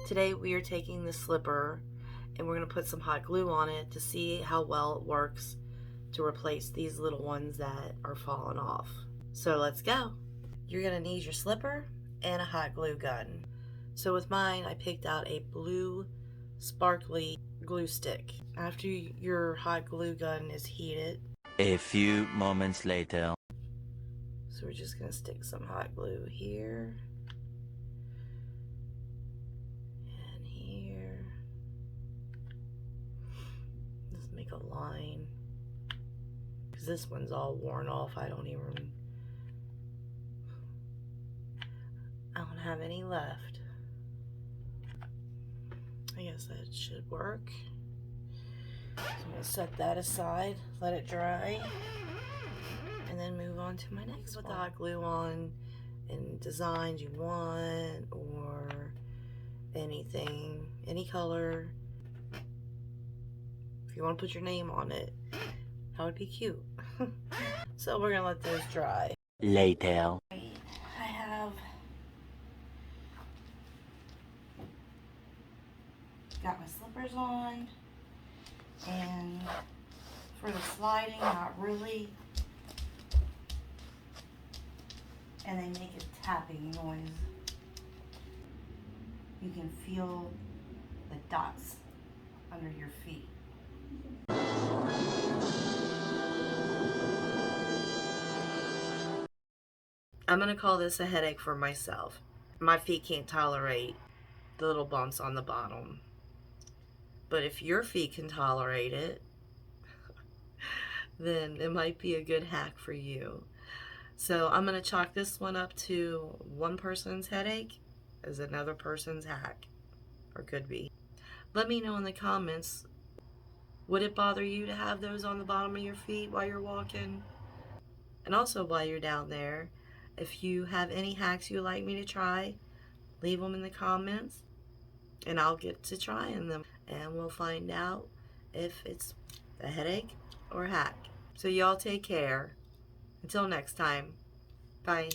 Today we are taking the slipper and we're going to put some hot glue on it to see how well it works to replace these little ones that are falling off. So let's go. You're going to need your slipper and a hot glue gun. So with mine, I picked out a blue sparkly glue stick. After your hot glue gun is heated, A few moments later. so we're just going to stick some hot glue here and here. Just make a line, because this one's all worn off. I don't have any left. I guess that should work. So I'm going to set that aside, let it dry, and then move on to my next one. Put the hot glue on in designs you want, or anything, any color. If you want to put your name on it, that would be cute. So we're going to let those dry. Later. I have got my slippers on, and for the sliding, not really, and they make a tapping noise. You can feel the dots under your feet. I'm gonna call this a headache for myself. My feet can't tolerate the little bumps on the bottom. But if your feet can tolerate it, then it might be a good hack for you. So I'm going to chalk this one up to one person's headache as another person's hack, or could be. Let me know in the comments, would it bother you to have those on the bottom of your feet while you're walking? And also while you're down there, if you have any hacks you'd like me to try, leave them in the comments and I'll get to trying them. And we'll find out if it's a headache or a hack. So y'all take care. Until next time. Bye.